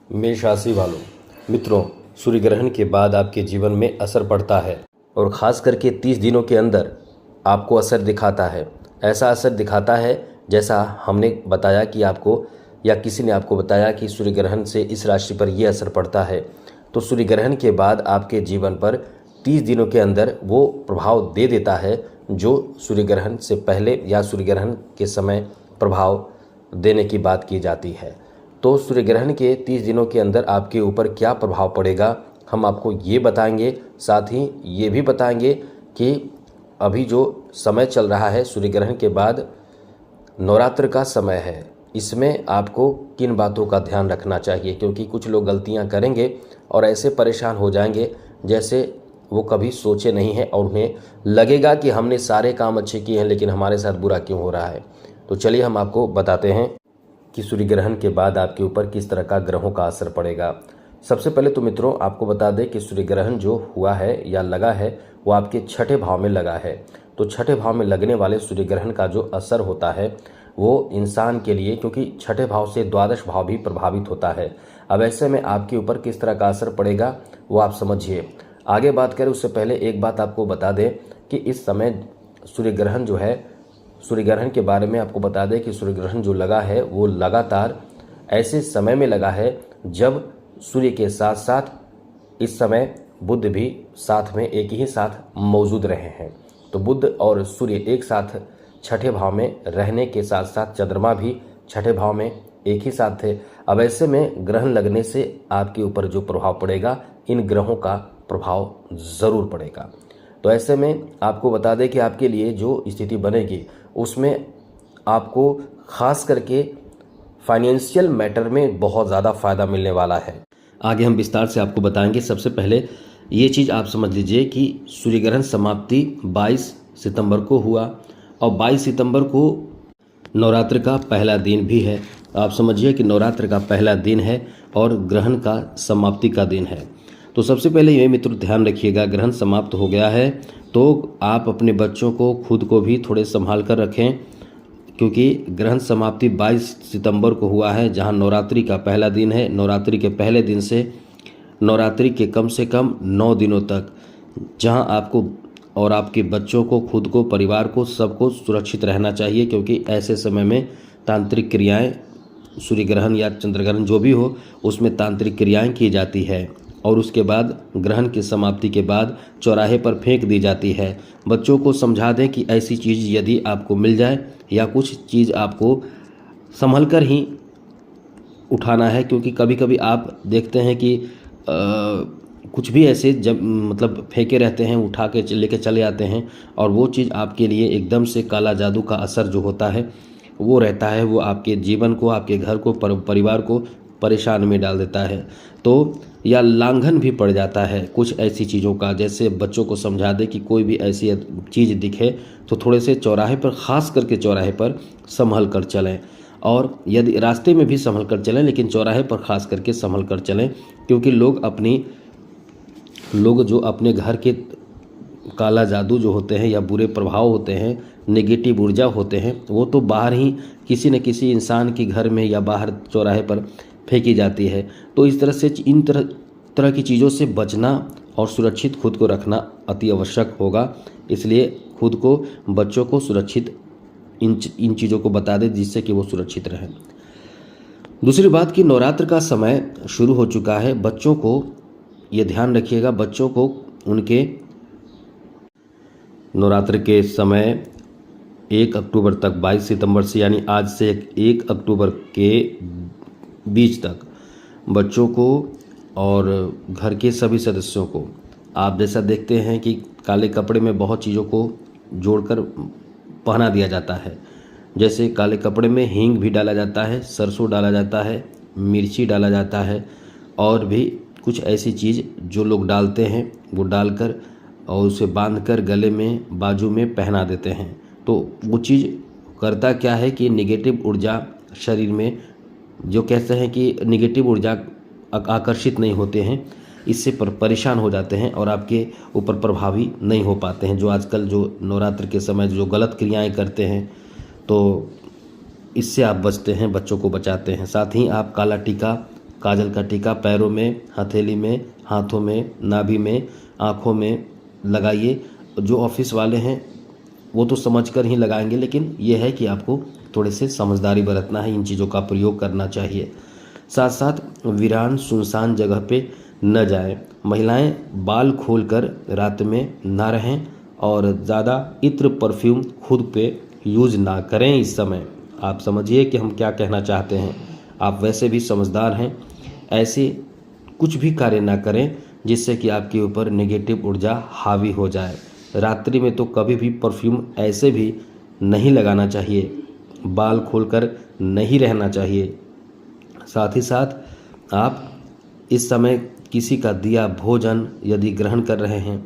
मेष राशि वालों, मित्रों, सूर्य ग्रहण के बाद आपके जीवन में असर पड़ता है और ख़ास करके 30 दिनों के अंदर आपको असर दिखाता है। ऐसा असर दिखाता है जैसा हमने बताया कि आपको या किसी ने आपको बताया कि सूर्य ग्रहण से इस राशि पर यह असर पड़ता है। तो सूर्य ग्रहण के बाद आपके जीवन पर 30 दिनों के अंदर वो प्रभाव दे देता है जो सूर्य ग्रहण से पहले या सूर्य ग्रहण के समय प्रभाव देने की बात की जाती है। तो सूर्य ग्रहण के 30 दिनों के अंदर आपके ऊपर क्या प्रभाव पड़ेगा हम आपको ये बताएंगे। साथ ही ये भी बताएंगे कि अभी जो समय चल रहा है सूर्य ग्रहण के बाद नवरात्र का समय है, इसमें आपको किन बातों का ध्यान रखना चाहिए, क्योंकि कुछ लोग गलतियां करेंगे और ऐसे परेशान हो जाएंगे जैसे वो कभी सोचे नहीं हैं और उन्हें लगेगा कि हमने सारे काम अच्छे किए हैं लेकिन हमारे साथ बुरा क्यों हो रहा है। तो चलिए हम आपको बताते हैं कि सूर्य ग्रहण के बाद आपके ऊपर किस तरह का ग्रहों का असर पड़ेगा। सबसे पहले तो मित्रों आपको बता दें कि सूर्य ग्रहण जो हुआ है या लगा है वो आपके छठे भाव में लगा है। तो छठे भाव में लगने वाले सूर्य ग्रहण का जो असर होता है वो इंसान के लिए, क्योंकि छठे भाव से द्वादश भाव भी प्रभावित होता है। अब ऐसे में आपके ऊपर किस तरह का असर पड़ेगा वो आप समझिए। आगे बात करें उससे पहले एक बात आपको बता दें कि इस समय सूर्य ग्रहण जो है, सूर्य ग्रहण के बारे में आपको बता दें कि सूर्य ग्रहण जो लगा है वो लगातार ऐसे समय में लगा है जब सूर्य के साथ साथ इस समय बुध भी साथ में एक ही साथ मौजूद रहे हैं। तो बुध और सूर्य एक साथ छठे भाव में रहने के साथ साथ चंद्रमा भी छठे भाव में एक ही साथ थे। अब ऐसे में ग्रहण लगने से आपके ऊपर जो प्रभाव पड़ेगा, इन ग्रहों का प्रभाव ज़रूर पड़ेगा। तो ऐसे में आपको बता दें कि आपके लिए जो स्थिति बनेगी उसमें आपको खास करके फाइनेंशियल मैटर में बहुत ज़्यादा फ़ायदा मिलने वाला है। आगे हम विस्तार से आपको बताएंगे। सबसे पहले ये चीज़ आप समझ लीजिए कि सूर्य ग्रहण समाप्ति 22 सितंबर को हुआ और 22 सितंबर को नवरात्र का पहला दिन भी है। आप समझिए कि नवरात्र का पहला दिन है और ग्रहण का समाप्ति का दिन है। तो सबसे पहले ये मित्र ध्यान रखिएगा, ग्रहण समाप्त हो गया है तो आप अपने बच्चों को, खुद को भी थोड़े संभाल कर रखें, क्योंकि ग्रहण समाप्ति 22 सितंबर को हुआ है जहां नवरात्रि का पहला दिन है। नवरात्रि के पहले दिन से नवरात्रि के कम से कम 9 दिनों तक जहां आपको और आपके बच्चों को, खुद को, परिवार को, सबको सुरक्षित रहना चाहिए, क्योंकि ऐसे समय में तांत्रिक क्रियाएं, सूर्य ग्रहण या चंद्र ग्रहण जो भी हो उसमें तांत्रिक क्रियाएं की जाती है और उसके बाद ग्रहण की समाप्ति के बाद चौराहे पर फेंक दी जाती है। बच्चों को समझा दें कि ऐसी चीज़ यदि आपको मिल जाए या कुछ चीज़ आपको संभल कर ही उठाना है, क्योंकि कभी कभी आप देखते हैं कि कुछ भी ऐसे जब मतलब फेंके रहते हैं, उठा के लेके चले आते हैं और वो चीज़ आपके लिए एकदम से काला जादू का असर जो होता है वो रहता है, वो आपके जीवन को, आपके घर को, परिवार को परेशान में डाल देता है। तो या लांघन भी पड़ जाता है कुछ ऐसी चीज़ों का। जैसे बच्चों को समझा दे कि कोई भी ऐसी चीज़ दिखे तो थोड़े से चौराहे पर, ख़ास करके चौराहे पर संभल कर चलें, और यदि रास्ते में भी संभल कर चलें लेकिन चौराहे पर ख़ास करके संभल कर चलें, क्योंकि लोग जो अपने घर के काला जादू जो होते हैं या बुरे प्रभाव होते हैं, नेगेटिव ऊर्जा होते हैं, वो तो बाहर ही किसी न किसी इंसान के घर में या बाहर चौराहे पर फेंकी जाती है। तो इस तरह से इन तरह की चीज़ों से बचना और सुरक्षित खुद को रखना अति आवश्यक होगा। इसलिए खुद को, बच्चों को सुरक्षित इन चीज़ों को बता दें जिससे कि वो सुरक्षित रहें। दूसरी बात कि नवरात्र का समय शुरू हो चुका है। बच्चों को ये ध्यान रखिएगा, बच्चों को उनके नवरात्र के समय 1 अक्टूबर तक, 22 सितंबर से यानी आज से 1 अक्टूबर के बीच तक बच्चों को और घर के सभी सदस्यों को आप जैसा देखते हैं कि काले कपड़े में बहुत चीज़ों को जोड़कर पहना दिया जाता है। जैसे काले कपड़े में हींग भी डाला जाता है, सरसों डाला जाता है, मिर्ची डाला जाता है और भी कुछ ऐसी चीज़ जो लोग डालते हैं वो डालकर और उसे बांधकर गले में, बाजू में पहना देते हैं। तो वो चीज़ करता क्या है कि नेगेटिव ऊर्जा शरीर में, जो कहते हैं कि नेगेटिव ऊर्जा आकर्षित नहीं होते हैं, इससे परेशान हो जाते हैं और आपके ऊपर प्रभावी नहीं हो पाते हैं। जो आजकल जो नवरात्र के समय जो गलत क्रियाएं करते हैं तो इससे आप बचते हैं, बच्चों को बचाते हैं। साथ ही आप काला टीका काजल का टीका पैरों में, हथेली में, हाथों में, नाभि में, आँखों में लगाइए। जो ऑफिस वाले हैं वो तो समझकर ही लगाएंगे, लेकिन ये है कि आपको थोड़े से समझदारी बरतना है, इन चीज़ों का प्रयोग करना चाहिए। साथ साथ वीरान सुनसान जगह पे न जाएं। महिलाएं बाल खोलकर रात में ना रहें और ज़्यादा इत्र परफ्यूम खुद पे यूज ना करें। इस समय आप समझिए कि हम क्या कहना चाहते हैं। आप वैसे भी समझदार हैं, ऐसे कुछ भी कार्य ना करें जिससे कि आपके ऊपर नेगेटिव ऊर्जा हावी हो जाए। रात्रि में तो कभी भी परफ्यूम ऐसे भी नहीं लगाना चाहिए, बाल खोलकर नहीं रहना चाहिए। साथ ही साथ आप इस समय किसी का दिया भोजन यदि ग्रहण कर रहे हैं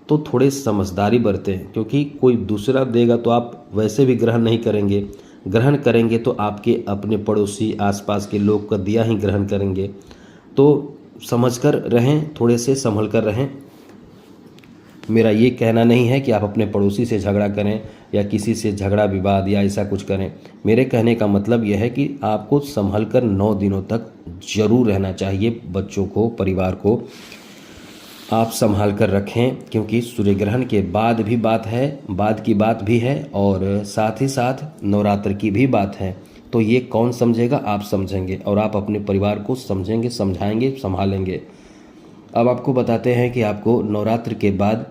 तो थोड़े समझदारी बरतें, क्योंकि कोई दूसरा देगा तो आप वैसे भी ग्रहण नहीं करेंगे। ग्रहण करेंगे तो आपके अपने पड़ोसी आसपास के लोग का दिया ही ग्रहण करेंगे। तो समझकर रहें, थोड़े से संभल कर रहें। मेरा ये कहना नहीं है कि आप अपने पड़ोसी से झगड़ा करें या किसी से झगड़ा विवाद या ऐसा कुछ करें। मेरे कहने का मतलब यह है कि आपको संभल कर 9 दिनों तक जरूर रहना चाहिए। बच्चों को, परिवार को आप संभाल कर रखें, क्योंकि सूर्य ग्रहण के बाद भी बात है, बाद की बात भी है और साथ ही साथ नवरात्र की भी बात है। तो ये कौन समझेगा? आप समझेंगे और आप अपने परिवार को समझेंगे, समझाएंगे, संभालेंगे। अब आपको बताते हैं कि आपको नवरात्र के बाद,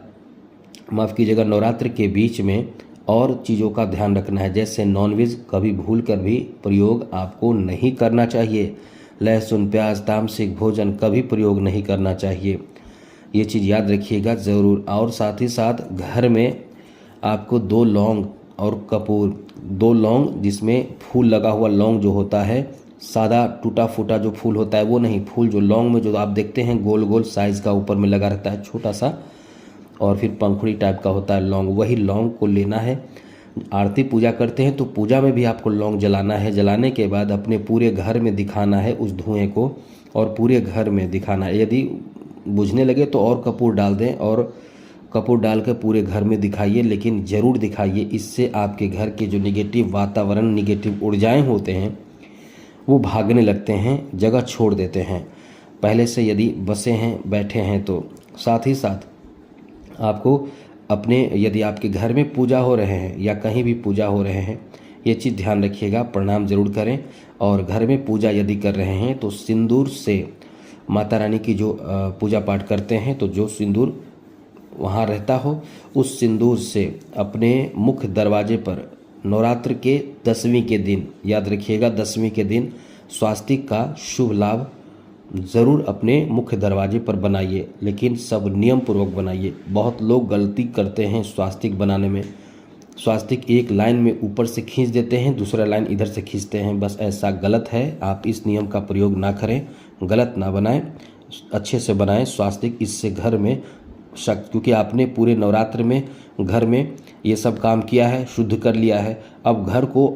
माफ़ कीजिएगा, नवरात्र के बीच में और चीज़ों का ध्यान रखना है। जैसे नॉनवेज कभी भूल कर भी प्रयोग आपको नहीं करना चाहिए। लहसुन, प्याज, तामसिक भोजन कभी प्रयोग नहीं करना चाहिए। ये चीज़ याद रखिएगा ज़रूर। और साथ ही साथ घर में आपको 2 लौंग और कपूर, 2 लौंग जिसमें फूल लगा हुआ लौंग जो होता है, सादा टूटा फूटा जो फूल होता है वो नहीं, फूल जो लौंग में जो आप देखते हैं गोल गोल साइज़ का ऊपर में लगा रहता है छोटा सा, और फिर पंखुड़ी टाइप का होता है लौंग, वही लौंग को लेना है। आरती पूजा करते हैं तो पूजा में भी आपको लौंग जलाना है। जलाने के बाद अपने पूरे घर में दिखाना है उस धुएं को, और पूरे घर में दिखाना है। यदि बुझने लगे तो और कपूर डाल दें, और कपूर डाल कर पूरे घर में दिखाइए, लेकिन ज़रूर दिखाइए। इससे आपके घर के जो निगेटिव वातावरण, निगेटिव ऊर्जाएं होते हैं वो भागने लगते हैं, जगह छोड़ देते हैं पहले से यदि बसे हैं, बैठे हैं तो। साथ ही साथ आपको अपने, यदि आपके घर में पूजा हो रहे हैं या कहीं भी पूजा हो रहे हैं, ये चीज़ ध्यान रखिएगा, प्रणाम जरूर करें। और घर में पूजा यदि कर रहे हैं तो सिंदूर से, माता रानी की जो पूजा पाठ करते हैं तो जो सिंदूर वहाँ रहता हो, उस सिंदूर से अपने मुख्य दरवाजे पर नवरात्र के 10वीं के दिन, याद रखिएगा 10वीं के दिन, स्वास्तिक का शुभ लाभ ज़रूर अपने मुख्य दरवाजे पर बनाइए, लेकिन सब नियम पूर्वक बनाइए। बहुत लोग गलती करते हैं स्वास्तिक बनाने में। स्वास्तिक एक लाइन में ऊपर से खींच देते हैं, दूसरा लाइन इधर से खींचते हैं, बस ऐसा गलत है। आप इस नियम का प्रयोग ना करें, गलत ना बनाएं, अच्छे से बनाएं स्वास्तिक। इससे घर में शक्ति, क्योंकि आपने पूरे नवरात्र में घर में ये सब काम किया है, शुद्ध कर लिया है, अब घर को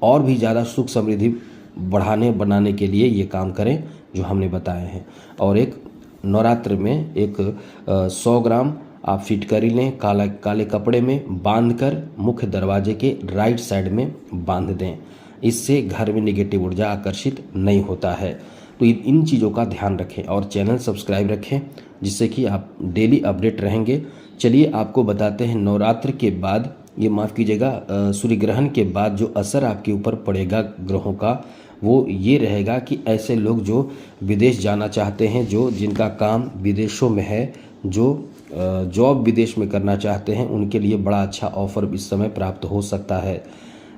और भी ज़्यादा सुख समृद्धि बनाने के लिए ये काम करें जो हमने बताए हैं। और एक नवरात्र में एक 100 ग्राम आप फिटकरी लें, काले कपड़े में बांध कर मुख्य दरवाजे के राइट साइड में बांध दें। इससे घर में निगेटिव ऊर्जा आकर्षित नहीं होता है। तो इन चीज़ों का ध्यान रखें और चैनल सब्सक्राइब रखें, जिससे कि आप डेली अपडेट रहेंगे। चलिए आपको बताते हैं नवरात्र के बाद, ये माफ़ कीजिएगा, सूर्य ग्रहण के बाद जो असर आपके ऊपर पड़ेगा ग्रहों का, वो ये रहेगा कि ऐसे लोग जो विदेश जाना चाहते हैं, जिनका काम विदेशों में है, जो जॉब विदेश में करना चाहते हैं, उनके लिए बड़ा अच्छा ऑफर इस समय प्राप्त हो सकता है।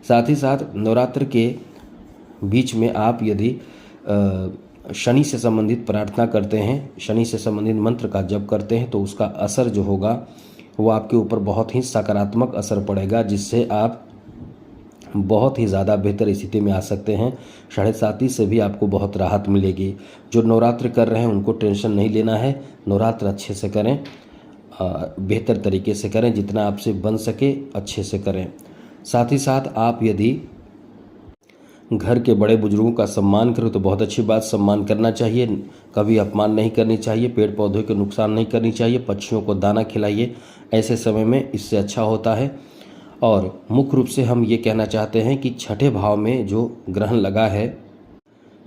साथ ही साथ नवरात्र के बीच में आप यदि शनि से संबंधित प्रार्थना करते हैं, शनि से संबंधित मंत्र का जप करते हैं, तो उसका असर जो होगा वो आपके ऊपर बहुत ही सकारात्मक असर पड़ेगा, जिससे आप बहुत ही ज़्यादा बेहतर स्थिति में आ सकते हैं। 7.5 से भी आपको बहुत राहत मिलेगी। जो नवरात्र कर रहे हैं उनको टेंशन नहीं लेना है, नवरात्र अच्छे से करें, बेहतर तरीके से करें, जितना आपसे बन सके अच्छे से करें। साथ ही साथ आप यदि घर के बड़े बुजुर्गों का सम्मान करो तो बहुत अच्छी बात, सम्मान करना चाहिए, कभी अपमान नहीं करनी चाहिए, पेड़ पौधों के नुकसान नहीं करनी चाहिए, पक्षियों को दाना खिलाइए ऐसे समय में, इससे अच्छा होता है। और मुख्य रूप से हम ये कहना चाहते हैं कि छठे भाव में जो ग्रहण लगा है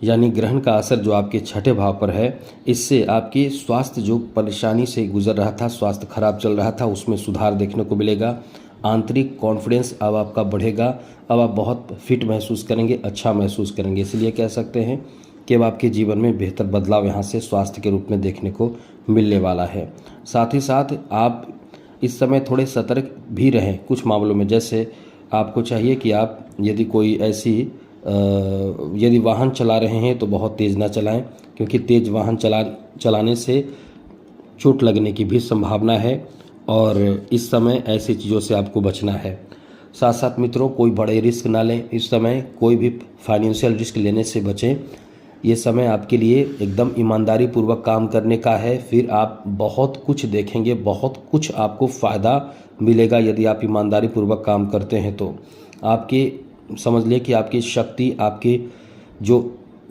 यानी ग्रहण का असर जो आपके छठे भाव पर है, इससे आपके स्वास्थ्य जो परेशानी से गुजर रहा था, स्वास्थ्य खराब चल रहा था, उसमें सुधार देखने को मिलेगा। आंतरिक कॉन्फिडेंस अब आपका बढ़ेगा, अब आप बहुत फिट महसूस करेंगे, अच्छा महसूस करेंगे। इसलिए कह सकते हैं कि अब आपके जीवन में बेहतर बदलाव यहाँ से स्वास्थ्य के रूप में देखने को मिलने वाला है। साथ ही साथ आप इस समय थोड़े सतर्क भी रहें कुछ मामलों में। जैसे आपको चाहिए कि आप यदि कोई ऐसी यदि वाहन चला रहे हैं तो बहुत तेज़ ना चलाएं, क्योंकि तेज़ वाहन चलाने से चोट लगने की भी संभावना है और इस समय ऐसी चीज़ों से आपको बचना है। साथ साथ मित्रों, कोई बड़े रिस्क ना लें इस समय, कोई भी फाइनेंशियल रिस्क लेने से बचें। ये समय आपके लिए एकदम ईमानदारी पूर्वक काम करने का है, फिर आप बहुत कुछ देखेंगे, बहुत कुछ आपको फ़ायदा मिलेगा यदि आप ईमानदारी पूर्वक काम करते हैं। तो आपके समझ लें कि आपकी शक्ति, आपकी जो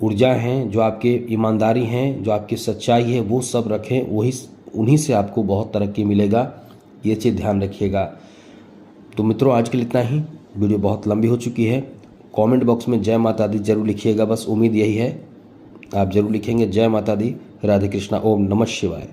ऊर्जा हैं, जो आपके ईमानदारी हैं, जो आपकी सच्चाई है, वो सब रखें, वही उन्हीं से आपको बहुत तरक्की मिलेगा। ये चीज़ ध्यान रखिएगा। तो मित्रों, आज के लिए इतना ही। वीडियो बहुत लंबी हो चुकी है। कमेंट बॉक्स में जय माता दी जरूर लिखिएगा, बस उम्मीद यही है आप जरूर लिखेंगे। जय माता दी, राधे कृष्णा, ओम नमः शिवाय।